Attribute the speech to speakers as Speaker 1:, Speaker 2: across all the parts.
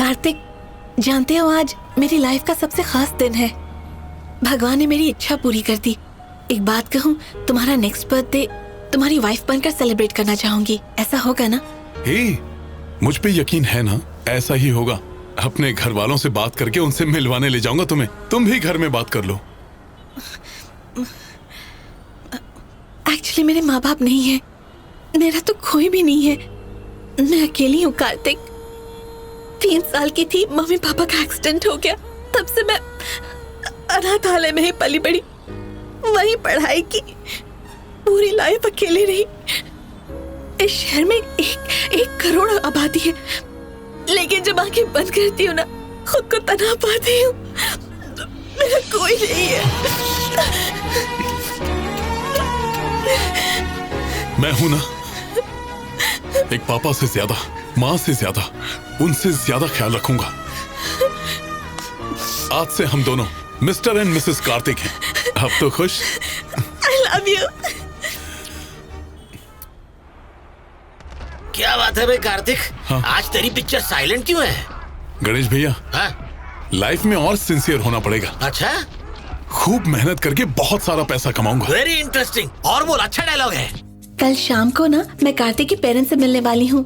Speaker 1: कार्तिक, जानते हो आज मेरी लाइफ का सबसे खास दिन है। भगवान ने मेरी इच्छा पूरी कर दी। एक बात कहूँ, तुम्हारा नेक्स्ट बर्थडे तुम्हारी वाइफ बनकर सेलिब्रेट करना चाहूंगी। ऐसा होगा ना?
Speaker 2: मुझ पे यकीन है ना, ऐसा ही होगा। अपने घर वालों से बात करके उनसे मिलवाने ले जाऊंगा तुम्हें। तुम भी घर में बात कर लो।
Speaker 1: एक्चुअली मेरे माँ बाप नहीं है, मेरा तो कोई भी नहीं है। मैं अकेली हूँ कार्तिक। 3 साल की थी, मम्मी पापा का एक्सीडेंट हो गया। तब से मैं अनाथालय में ही पली बड़ी, वहीं पढ़ाई की, पूरी लाइफ अकेली रही। इस शहर में 1 करोड़ आबादी है, लेकिन जब आंखें बंद करती हूँ ना, खुद को तना पाती हूँ। मेरा कोई नहीं है।
Speaker 2: मैं हूं ना, एक पापा से ज्यादा, माँ से ज्यादा, उनसे ज्यादा ख्याल रखूंगा। आज से हम दोनों मिस्टर एंड मिसेस कार्तिक हैं। अब तो खुश?
Speaker 1: I love you।
Speaker 3: क्या बात है भाई कार्तिक?
Speaker 2: हाँ?
Speaker 3: आज तेरी पिक्चर साइलेंट क्यों है?
Speaker 2: गणेश भैया,
Speaker 3: हाँ?
Speaker 2: लाइफ में और सिंसियर होना पड़ेगा।
Speaker 3: अच्छा,
Speaker 2: खूब मेहनत करके बहुत सारा पैसा कमाऊंगा।
Speaker 3: Very interesting. और बोल, अच्छा डायलॉग है।
Speaker 1: कल शाम को ना मैं कार्तिक के पेरेंट्स से मिलने वाली हूँ।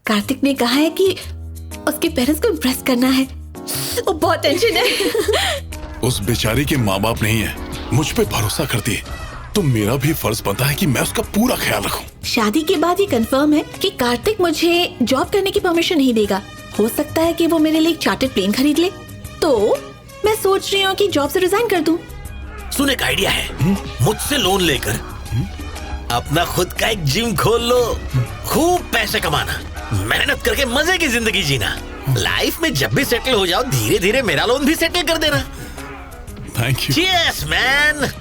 Speaker 1: कार्तिक ने कहा है कि उसके पेरेंट्स को इम्प्रेस करना है। वो बहुत टेंशन है।
Speaker 2: उस बेचारी के माँ बाप नहीं है, मुझ पे भरोसा करती है, तो मेरा भी फर्ज बनता है कि मैं उसका पूरा ख्याल रखूं।
Speaker 1: शादी के बाद ये कंफर्म है कि कार्तिक मुझे जॉब करने की परमिशन नहीं देगा। हो सकता है कि वो मेरे लिए एक चार्टर्ड प्लेन खरीद ले। तो मैं सोच रही हूँ कि जॉब से रिजाइन कर दूं।
Speaker 3: सुन, एक आइडिया है। मुझसे लोन लेकर अपना खुद का एक जिम खोल लो। खूब पैसे कमाना, मेहनत करके मजे की जिंदगी जीना। लाइफ में जब भी सेटल हो जाओ, धीरे धीरे मेरा लोन भी सेटल कर देना।
Speaker 2: Thank you.
Speaker 3: Cheers man.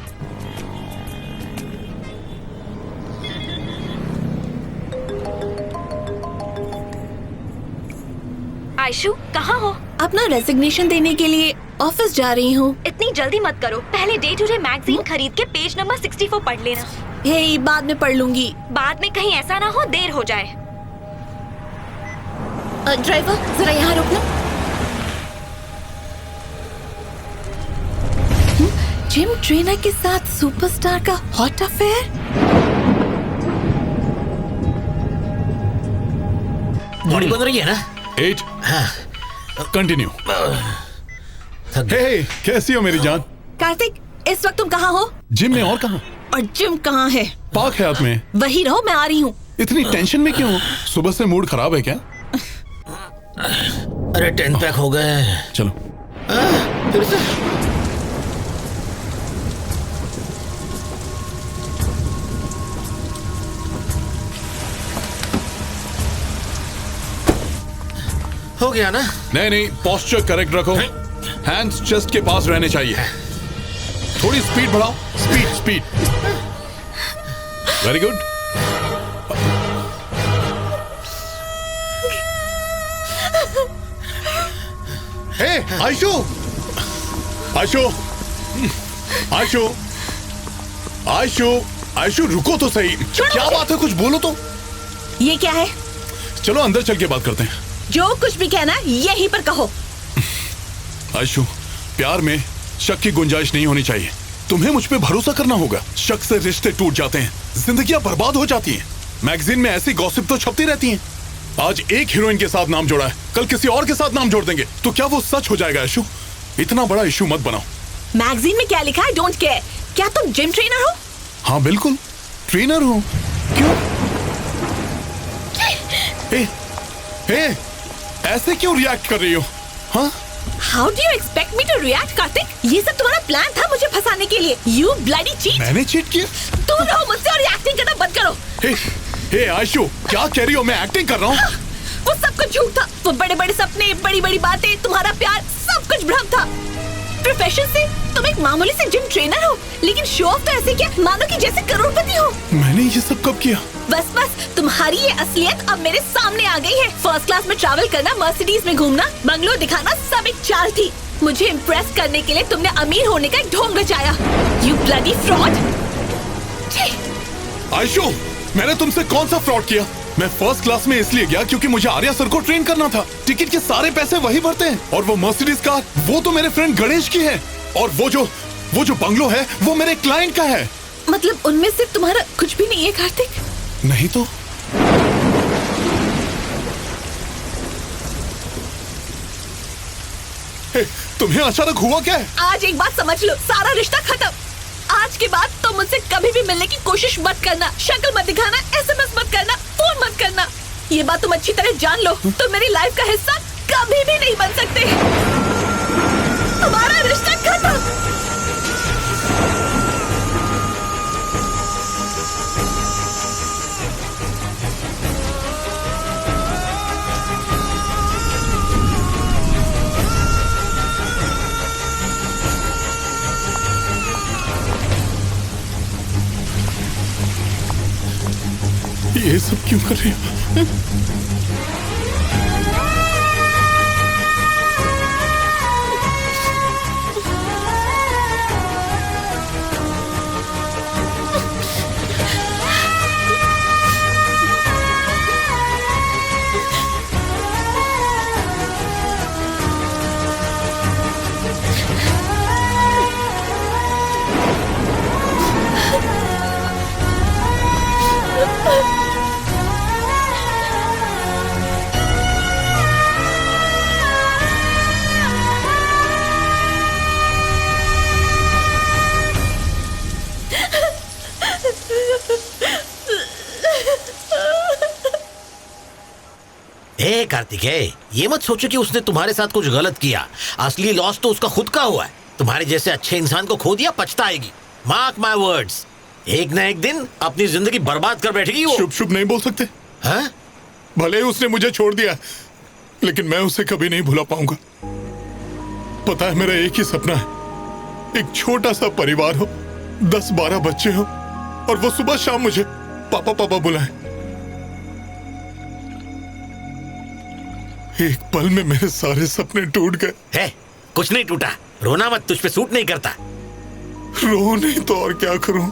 Speaker 4: Aishu, कहाँ हो?
Speaker 1: अपना रेजिग्नेशन देने के लिए ऑफिस जा रही हूँ।
Speaker 4: इतनी जल्दी मत करो, पहले डे टू डे मैगजीन खरीद के पेज नंबर 64 पढ़ लेना।
Speaker 1: हे, बाद में पढ़ लूंगी।
Speaker 4: बाद में कहीं ऐसा ना हो देर हो जाए।
Speaker 1: ड्राइवर, जरा यहाँ रुकना। जिम ट्रेनर के साथ सुपरस्टार का हॉट अफेयर।
Speaker 3: बॉडी बन रही है ना?
Speaker 2: 8
Speaker 3: हाँ।
Speaker 2: कंटिन्यू। हे, कैसी हो मेरी जान?
Speaker 1: कार्तिक, इस वक्त तुम कहाँ हो?
Speaker 2: जिम में। और कहाँ?
Speaker 1: और जिम कहाँ है?
Speaker 2: पार्क है हाथ में।
Speaker 1: वही रहो, मैं आ रही हूँ।
Speaker 2: इतनी टेंशन में क्यों? सुबह से मूड खराब है क्या?
Speaker 3: अरे 10 पैक हो गए।
Speaker 2: चलो।
Speaker 3: फिर से? हो गया ना?
Speaker 2: नहीं, पोस्चर करेक्ट रखो। हैंड्स चेस्ट के पास रहने चाहिए। थोड़ी स्पीड बढ़ाओ। Speed. Very good. Hey, Ayshu, रुको तो सही। क्या बात है, कुछ बोलो तो।
Speaker 1: ये क्या है?
Speaker 2: चलो अंदर चल के बात करते हैं।
Speaker 1: जो कुछ भी कहना है यहीं पर कहो।
Speaker 2: आयशु, प्यार में शक की गुंजाइश नहीं होनी चाहिए। तुम्हें मुझ पे भरोसा करना होगा। शक से रिश्ते टूट जाते हैं, जिंदगियां बर्बाद हो जाती हैं। मैगजीन में ऐसी गॉसिप तो छपती रहती हैं। आज एक हीरोइन के साथ नाम जोड़ा है, कल किसी और के साथ नाम जोड़ देंगे, तो क्या वो सच हो जाएगा? आयशु, इतना बड़ा इशू मत बनाओ।
Speaker 1: मैगजीन में क्या लिखा है? Don't care. क्या तुम जिम ट्रेनर हो?
Speaker 2: हाँ बिल्कुल, ट्रेनर हूँ। क्यों? ऐसे क्यों रिएक्ट कर रही हो? हाँ?
Speaker 1: How do you expect me to react, Kartik? ये सब तुम्हारा प्लान था मुझे फंसाने के लिए। You bloody cheat!
Speaker 2: मैंने चीट किया?
Speaker 1: तुम रहो मुझसे और एक्टिंग करना बंद करो।
Speaker 2: हे आयशु, क्या कह रही हो? मैं एक्टिंग कर रहा हूँ?
Speaker 1: वो सब कुछ झूठ था। वो बड़े-बड़े सपने, बड़ी-बड़ी बातें, तुम्हारा प्यार, सब कुछ भ्रम था। प्रोफेशन से तुम एक मामूली से जिम ट्रेनर हो, लेकिन शो ऑफ तो ऐसे किया मानो कि जैसे करोड़पति हो।
Speaker 2: मैंने ये सब कब किया?
Speaker 1: बस तुम्हारी ये असलियत अब मेरे सामने आ गई है। फर्स्ट क्लास में ट्रैवल करना, मर्सिडीज में घूमना, बंगलो दिखाना, सब एक चाल थी। मुझे इम्प्रेस करने के लिए तुमने अमीर होने का एक ढोंग रचाया। You bloody fraud!
Speaker 2: आयशु, मैंने तुमसे कौन सा फ्रॉड किया? मैं फर्स्ट क्लास में इसलिए गया क्योंकि मुझे आर्या सर को ट्रेन करना था। टिकट के सारे पैसे वही भरते हैं। और वो मर्सिडीज कार, वो तो मेरे फ्रेंड गणेश की है। और वो जो बंगलो है वो मेरे क्लाइंट का है।
Speaker 1: मतलब उनमें से तुम्हारा कुछ भी नहीं है कार्तिक?
Speaker 2: नहीं तो तुम्हें अचानक हुआ क्या है?
Speaker 1: आज एक बात समझ लो, सारा रिश्ता खत्म। आज के बाद तुम मुझसे कभी भी मिलने की कोशिश मत करना, शक्ल मत दिखाना, एसएमएस मत करना, फोन मत करना। ये बात तुम अच्छी तरह जान लो। तुम मेरी लाइफ का हिस्सा कभी भी नहीं बन सकते। हमारा रिश्ता खत्म।
Speaker 2: ये सब क्यों कर रही हो?
Speaker 3: कार्तिकेय, ये मत सोचो कि उसने तुम्हारे साथ कुछ गलत किया। असली लॉस तो उसका खुद का हुआ है। तुम्हारे जैसे अच्छे इंसान को खो दिया, पछताएगी। मार्क माय वर्ड्स, एक ना एक दिन अपनी जिंदगी बर्बाद कर बैठेगी वो।
Speaker 2: शुभ शुभ नहीं बोल सकते।
Speaker 3: हाँ?
Speaker 2: भले ही उसने मुझे छोड़ दिया, लेकिन मैं उसे कभी नहीं भुला पाऊंगा। पता है, मेरा एक ही सपना है, एक छोटा सा परिवार हो, 10-12 बच्चे हो, और वो सुबह शाम मुझे पापा पापा बुलाए। एक पल में मेरे सारे सपने टूट गए।
Speaker 3: है, कुछ नहीं टूटा, रोना मत, तुझ पे सूट नहीं करता।
Speaker 2: रो नहीं तो और क्या करूं?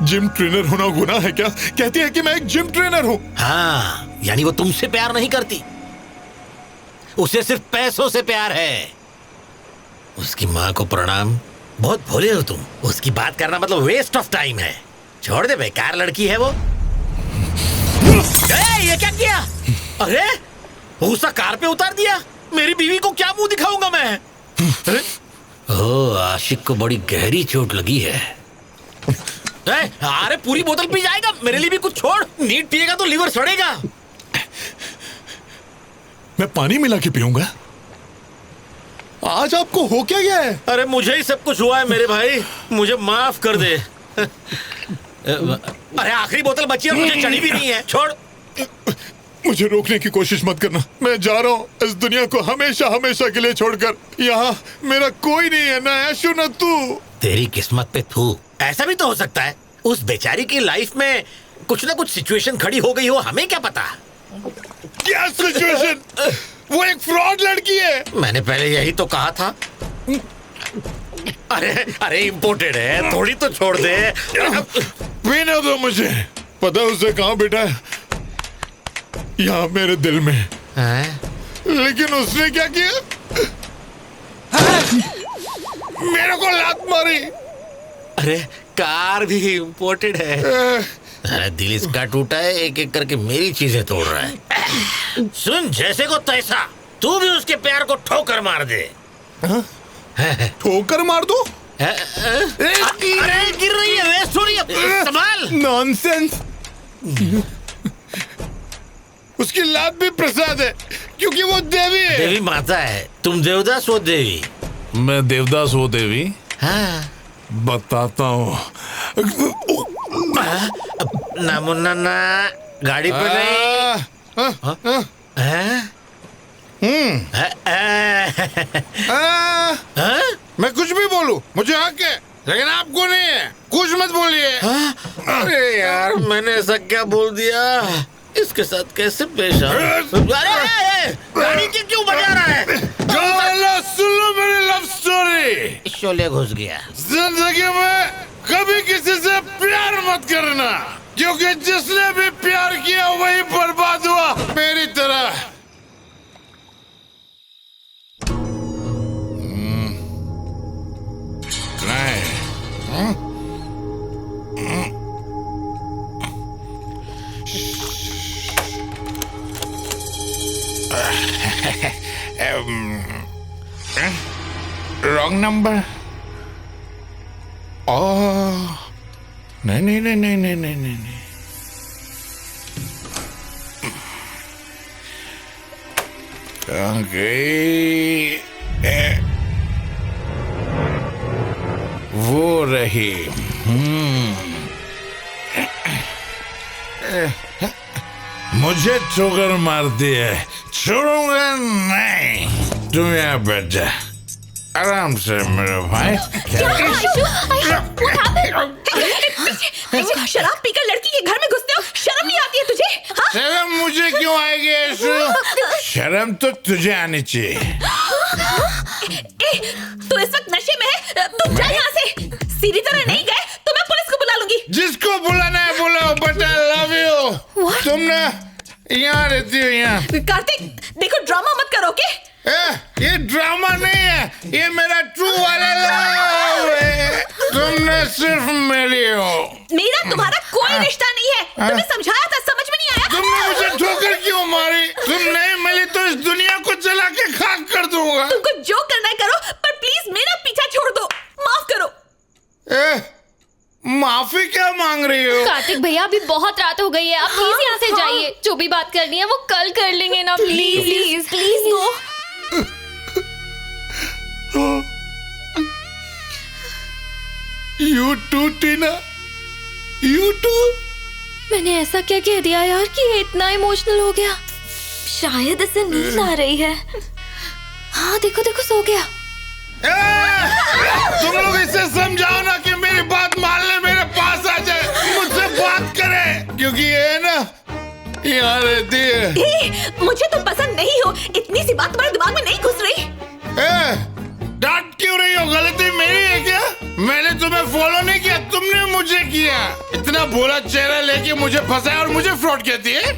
Speaker 2: जिम ट्रेनर होना गुनाह है क्या? कहती है कि मैं एक जिम ट्रेनर हूं।
Speaker 3: हाँ, यानी वो तुमसे प्यार नहीं करती, उसे सिर्फ पैसों से प्यार है। उसकी माँ को प्रणाम, बहुत भोले हो तुम। उसकी बात करना मतलब वेस्ट ऑफ टाइम है। छोड़ दे, बेकार लड़की है वो। ये क्या किया? अरे भूसा कार पे उतार दिया। मेरी बीवी को क्या मुंह दिखाऊंगा मैं? ओह, आशिक को बड़ी गहरी चोट लगी है। अरे पूरी बोतल पी जाएगा, मेरे लिए भी कुछ छोड़। नीट पिएगा तो लीवर सड़ेगा।
Speaker 2: मैं पानी मिला के पीऊंगा। आज आपको हो क्या गया है?
Speaker 3: अरे मुझे ही सब कुछ हुआ है मेरे भाई, मुझे माफ कर दे। अरे आखिरी बोतल बची है, मुझे चढ़ी भी नहीं है। छोड़।
Speaker 2: मुझे रोकने की कोशिश मत करना। मैं जा रहा हूँ इस दुनिया को हमेशा हमेशा के लिए छोड़कर। यहाँ मेरा कोई नहीं है, ना ऐशु ना तू।
Speaker 3: तेरी किस्मत पे थू। ऐसा भी तो हो सकता है उस बेचारी की लाइफ में कुछ ना कुछ सिचुएशन खड़ी हो गई हो, हमें क्या पता।
Speaker 2: क्या सिचुएशन? वो एक फ्रॉड लड़की है।
Speaker 3: मैंने पहले यही तो कहा था। अरे अरे इम्पोर्टेड है, थोड़ी तो छोड़ दे।
Speaker 2: पीने दो मुझे। पता है उसे कहाँ बैठा है? यहाँ मेरे दिल में। लेकिन उसने क्या किया? मेरे को लात मारी।
Speaker 3: अरे कार भी इम्पोर्टेड है। अरे दिल इसका टूटा है, एक एक करके मेरी चीजें तोड़ रहा है। सुन, जैसे को तैसा, तू भी उसके प्यार को ठोकर मार दे।
Speaker 2: ठोकर मार दो?
Speaker 3: अरे गिर रही है, वेस्ट हो रही है, संभाल।
Speaker 2: नॉनसेंस। उसकी लात भी प्रसाद है क्योंकि वो देवी है।
Speaker 3: देवी माता है, तुम देवदास हो देवी।
Speaker 2: मैं देवदास हो देवी।
Speaker 3: हाँ
Speaker 2: बताता हूँ।
Speaker 3: ना मुन्ना ना, गाड़ी पे नहीं।
Speaker 5: मैं कुछ भी बोलूं, मुझे हक है, लेकिन आपको नहीं है। कुछ मत बोलिए।
Speaker 3: अरे यार, मैंने ऐसा क्या बोल दिया? इसके साथ कैसे पेश आऊं? अरे गाड़ी क्यों बजा रहा है?
Speaker 5: सुन लो मेरी लव स्टोरी।
Speaker 3: शोले घुस गया।
Speaker 5: जिंदगी में कभी किसी से प्यार मत करना, क्योंकि जिसने भी प्यार किया वही बर्बाद हुआ मेरी तरह। Wrong number. ओह नहीं नहीं नहीं नहीं नहीं नहीं नहीं नहीं। कहाँ गई? वो रही। मुझे ठोकर मारती है, छोड़ूंगा नहीं। तुम यहाँ बैठ जा आराम से मेरे भाई।
Speaker 1: शराब पीकर लड़की के घर में घुसते हो, शर्म नहीं आती है तुझे? हाँ?
Speaker 5: शर्म मुझे क्यों आएगी ऐशु? शर्म तो तुझे आनी चाहिए।
Speaker 1: तू इस वक्त नशे में है, तुम जा यहाँ से। सीधी तरह नहीं गए तो मैं पुलिस को बुला लूंगी।
Speaker 5: जिसको बुलाना है बुलाओ, बट आई लव यू। तुम ना यहाँ रहती हो यहाँ।
Speaker 1: कार्तिक देखो, ड्रामा मत करो, ओके?
Speaker 5: ये ड्रामा नहीं है, ये मेरा ट्रू वाला लव है। तुमने सिर्फ मेरी हो।
Speaker 1: मेरा तुम्हारा कोई रिश्ता नहीं है। तुम्हें समझाया था, समझ में नहीं आया?
Speaker 5: तुमने मुझे ठोकर क्यों मारी? तुम नहीं मिली तो इस दुनिया को जला के खाक कर दूंगा।
Speaker 1: तुमको जो करना है करो, पर प्लीज मेरा पीछा छोड़ दो, माफ करो।
Speaker 5: माफी क्या मांग रही हो?
Speaker 6: कार्तिक भैया अभी बहुत रात हो गई है, आप प्लीज यहाँ से जाइए। जो भी बात करनी है वो कल कर लेंगे ना, please please please. No
Speaker 5: You too, Tina, you too।
Speaker 6: मैंने ऐसा क्या कह दिया यार कि ये इतना इमोशनल हो गया?
Speaker 4: शायद इसे नींद आ रही है।
Speaker 6: हाँ देखो देखो, सो गया।
Speaker 5: तुम लोग इसे समझाओ ना कि मेरी बात मान ले, मेरे पास आ जाए, मुझसे बात करे, क्योंकि ये ना यहाँ रहती है।
Speaker 1: मुझे तो पसंद नहीं हो, इतनी सी बात तुम्हारे दिमाग में नहीं घुस रही?
Speaker 5: डांट क्यों रही हो? गलती मेरी है क्या? मैंने तुम्हें फॉलो नहीं किया, तुमने मुझे किया। इतना भोला चेहरा लेके मुझे फंसाया और मुझे फ्रॉड कहती है।